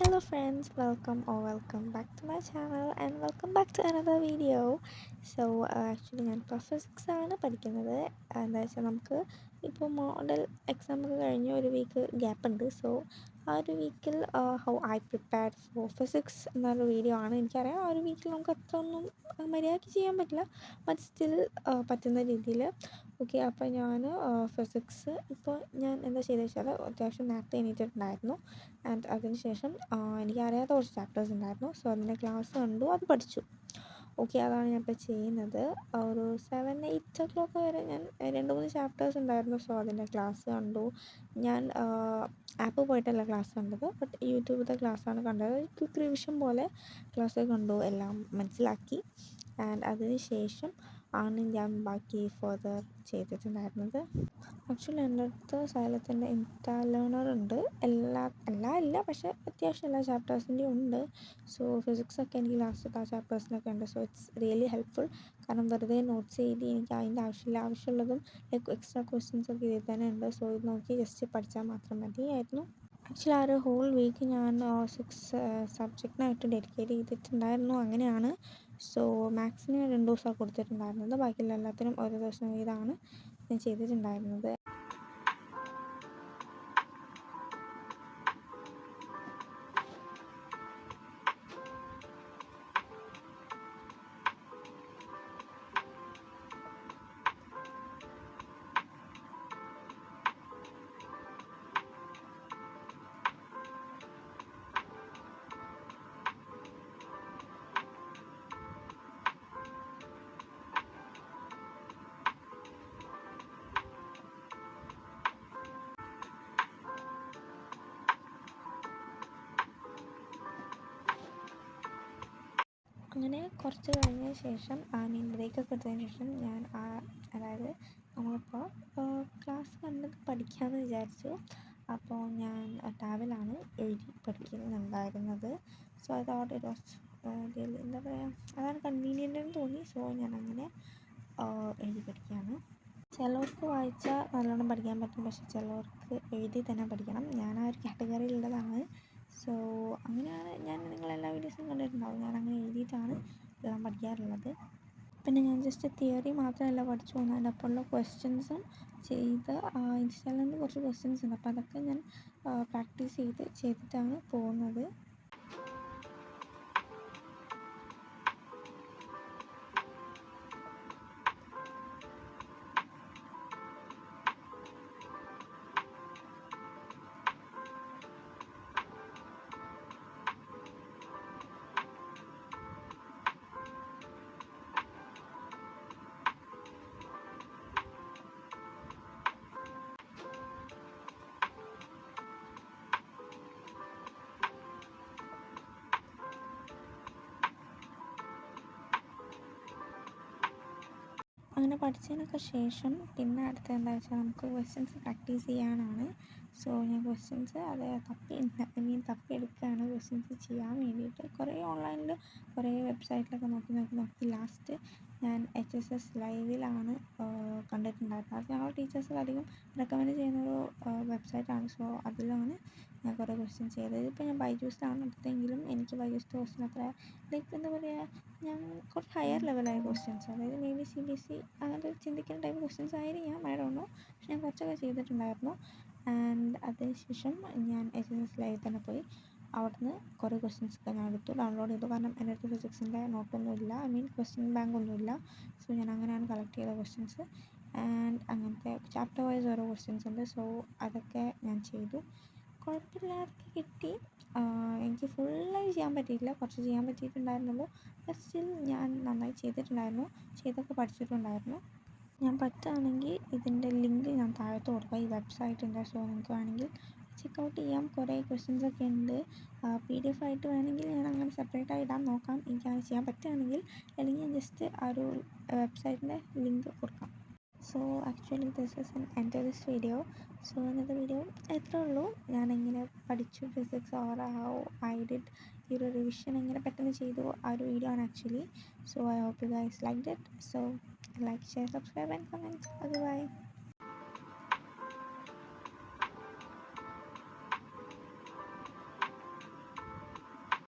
Hello friends, welcome back to my channel and welcome back to another video. Actually ഞാൻ physics ആണ് പഠിക്കുന്നത്. എന്താ വെച്ചാൽ നമുക്ക് ഇപ്പോൾ മോഡൽ എക്സാം ഒക്കെ കഴിഞ്ഞ് ഒരു വീക്ക് ഗ്യാപ്പ് ഉണ്ട്. ആ ഒരു വീക്കിൽ how I prepared for physics എന്നൊരു വീഡിയോ ആണ്. എനിക്കറിയാം ആ ഒരു വീക്കിൽ നമുക്ക് അത്ര ഒന്നും മര്യാദയ്ക്ക് ചെയ്യാൻ പറ്റില്ല, ബട്ട് സ്റ്റിൽ പറ്റുന്ന രീതിയിൽ. ഓക്കെ, അപ്പോൾ ഞാൻ ഫിസിക്സ് ഇപ്പോൾ ഞാൻ എന്താ ചെയ്തത് വെച്ചാൽ അത്യാവശ്യം നേരത്തെ എണീറ്റിട്ടുണ്ടായിരുന്നു. ആൻഡ് അതിനുശേഷം എനിക്കറിയാത്ത കുറച്ച് ചാപ്റ്റേഴ്സ് ഉണ്ടായിരുന്നു. അതിൻ്റെ ക്ലാസ് കണ്ടു, അത് പഠിച്ചു. ഓക്കെ, അതാണ് ഞാൻ ഇപ്പോൾ ചെയ്യുന്നത്. ഒരു 7-8 o'clock വരെ ഞാൻ 2-3 ചാപ്റ്റേഴ്സ് ഉണ്ടായിരുന്നു. അതിൻ്റെ ക്ലാസ് കണ്ടു. ഞാൻ ആപ്പ് പോയിട്ടല്ല ക്ലാസ് കണ്ടത്, ബട്ട് യൂട്യൂബിലത്തെ ക്ലാസ്സാണ് കണ്ടത്. ക്വിക്ക് റിവിഷൻ പോലെ ക്ലാസ് കണ്ടു, എല്ലാം മനസ്സിലാക്കി. ആൻഡ് അതിന് ശേഷം ആണ് ഞാൻ ബാക്കി ഫർദർ ചെയ്തിട്ടുണ്ടായിരുന്നത്. ആക്ച്വലി എൻ്റെ അടുത്ത് സൈലത്തിൻ്റെ ഇൻസ്റ്റാ ലേണർ ഉണ്ട്. ഇല്ല, പക്ഷേ അത്യാവശ്യം എല്ലാ ചാപ്റ്റേഴ്സിൻ്റെയും ഉണ്ട്. ഫിസിക്സൊക്കെ എനിക്ക് ലാസ്റ്റത്തെ ആ ചാപ്റ്റേഴ്സിനൊക്കെ ഉണ്ട്. It's really helpful. കാരണം വെറുതെ നോട്ട്സ് എഴുതി എനിക്ക് അതിൻ്റെ ആവശ്യമുള്ളതും എക്സ്ട്രാ ക്വസ്റ്റ്യൻസൊക്കെ ഇതിൽ തന്നെ ഉണ്ട്. ഇത് നോക്കി ജസ്റ്റ് പഠിച്ചാൽ മാത്രം മതിയായിരുന്നു. ആക്ച്വലി ആ ഒരു ഹോൾ വീക്ക് ഞാൻ 6 സബ്ജക്റ്റിനായിട്ട് ഡെഡിക്കേറ്റ് ചെയ്തിട്ടുണ്ടായിരുന്നു. അങ്ങനെയാണ്. മാത്സിന് 2 ദിവസമാണ് കൊടുത്തിട്ടുണ്ടായിരുന്നത്. ബാക്കിയുള്ള എല്ലാത്തിനും ഒരു ദിവസം വീതമാണ് ഞാൻ ചെയ്തിട്ടുണ്ടായിരുന്നത്. അങ്ങനെ കുറച്ച് കഴിഞ്ഞ ശേഷം ബ്രേക്കൊക്കെ എടുത്തതിന് ശേഷം ഞാൻ അതായത് നമ്മളിപ്പോൾ ക്ലാസ് കണ്ടത് പഠിക്കാമെന്ന് വിചാരിച്ചു. അപ്പോൾ ഞാൻ ടാബിലാണ് എഴുതി പഠിക്കുന്നുണ്ടായിരുന്നത്. ഐ തോട്ട് ഇറ്റ് വാസ് എന്താ പറയുക, അതാണ് കൺവീനിയൻ്റ് എന്ന് തോന്നി. ഞാനങ്ങനെ എഴുതി പഠിക്കുകയാണ്. ചിലവർക്ക് വായിച്ചാൽ നല്ലോണം പഠിക്കാൻ പറ്റും, പക്ഷെ ചിലവർക്ക് എഴുതി തന്നെ പഠിക്കണം. ഞാൻ ആ ഒരു കാറ്റഗറിയിലുള്ളതാണ്. അങ്ങനെയാണ്. ഞാൻ നിങ്ങളെല്ലാ വീഡിയോസും കണ്ടിട്ടുണ്ടാവും. ഞാനങ്ങനെ എഴുതിയിട്ടാണ് എല്ലാം പഠിക്കാറുള്ളത്. പിന്നെ ഞാൻ ജസ്റ്റ് തിയറി മാത്രമല്ല പഠിച്ചു പോകുന്നത്, അതിൻ്റെ ഒപ്പമുള്ള ക്വസ്റ്റ്യൻസും ഇൻസ്റ്റാളിൽ നിന്ന് കുറച്ച് ക്വസ്റ്റ്യൻസ് ഉണ്ട്. അപ്പോൾ അതൊക്കെ ഞാൻ പ്രാക്ടീസ് ചെയ്തിട്ടാണ് പോകുന്നത്. അങ്ങനെ പഠിച്ചതിനൊക്കെ ശേഷം പിന്നെ അടുത്ത എന്താ വെച്ചാൽ നമുക്ക് ക്വസ്റ്റ്യൻസ് പ്രാക്ടീസ് ചെയ്യാനാണ്. ഞാൻ ക്വസ്റ്റ്യൻസ് തപ്പിയെടുക്കുകയാണ് ക്വസ്റ്റ്യൻസ് ചെയ്യാൻ വേണ്ടിയിട്ട്. കുറേ ഓൺലൈനിൽ കുറേ വെബ്സൈറ്റിലൊക്കെ നോക്കി ലാസ്റ്റ് ഞാൻ HSS ലൈവിലാണ് കണ്ടിട്ടുണ്ടായിരുന്നത്. അത് ഞങ്ങൾ ടീച്ചേഴ്സ് അധികം റെക്കമെൻഡ് ചെയ്യുന്നൊരു വെബ്സൈറ്റാണ്. അതിലാണ് ഞാൻ കുറേ ക്വസ്റ്റ്യൻസ് ചെയ്തത്. ഇപ്പോൾ ഞാൻ ബൈജൂസിലാണ് എടുത്തെങ്കിലും എനിക്ക് ബൈജൂസിൻ്റെ ക്വസ്റ്റ്യൻ അത്ര എന്താ പറയുക, ഞാൻ കുറച്ച് ഹയർ ലെവലായ ക്വസ്റ്റ്യൻസ്, അതായത് maybe CBSE അങ്ങനത്തെ ചിന്തിക്കുന്ന ടൈപ്പ് ക്വസ്റ്റ്യൻസ് ആയിരിക്കാം, ഐ ഡോണ്ട് നോ. പക്ഷെ ഞാൻ കുറച്ചൊക്കെ ചെയ്തിട്ടുണ്ടായിരുന്നു. ആൻഡ് അതിനുശേഷം ഞാൻ HSS ലൈവിൽ തന്നെ പോയി അവിടുന്ന് കുറേ ക്വസ്റ്റ്യൻസൊക്കെ ഞാൻ ഡൗൺലോഡ് ചെയ്തു. കാരണം എൻ്റെ അടുത്ത് ഫിസിക്സിൻ്റെ നോട്ടൊന്നുമില്ല, ക്വസ്റ്റ്യൻ ബാങ്ക് ഒന്നുമില്ല. ഞാൻ അങ്ങനെയാണ് കളക്ട് ചെയ്ത ക്വസ്റ്റ്യൻസ്. ആൻഡ് അങ്ങനത്തെ ചാപ്റ്റർ വൈസ് ഓരോ ക്വസ്റ്റ്യൻസ് ഉണ്ട്. അതൊക്കെ ഞാൻ ചെയ്തു. കുഴപ്പമില്ലാതെ കിട്ടി. എനിക്ക് ഫുള്ളായി ചെയ്യാൻ പറ്റിയിട്ടില്ല, കുറച്ച് ചെയ്യാൻ പറ്റിയിട്ടുണ്ടായിരുന്നുള്ളൂ. സ്റ്റിൽ ഞാൻ നന്നായി ചെയ്തിട്ടുണ്ടായിരുന്നു, ചെയ്തൊക്കെ പഠിച്ചിട്ടുണ്ടായിരുന്നു. ഞാൻ പറ്റുകയാണെങ്കിൽ ഇതിൻ്റെ ലിങ്ക് ഞാൻ താഴത്ത് കൊടുക്കാം, ഈ വെബ്സൈറ്റിൻ്റെ. നിങ്ങൾക്ക് വേണമെങ്കിൽ ചെക്കൗട്ട് ചെയ്യാം. കുറേ ക്വസ്റ്റ്യൻസൊക്കെ ഉണ്ട്. PDF ആയിട്ട് വേണമെങ്കിൽ ഞാൻ അങ്ങനെ സെപ്പറേറ്റായി ഇടാൻ നോക്കാം, എനിക്കങ്ങനെ ചെയ്യാൻ പറ്റുകയാണെങ്കിൽ. അല്ലെങ്കിൽ ഞാൻ ജസ്റ്റ് ആ ഒരു വെബ്സൈറ്റിൻ്റെ ലിങ്ക് കൊടുക്കാം. Actually this is an end of this video. ഇന്നത്തെ വീഡിയോ എത്രയേ ഉള്ളൂ. ഞാനെങ്ങനെ പഠിച്ചു physics, or how I did ഈ ഒരു റിവിഷൻ എങ്ങനെ പെട്ടെന്ന് ചെയ്തു, ആ ഒരു വീഡിയോ ആണ് actually. I hope you guys liked it. Like, share, subscribe and comment. By.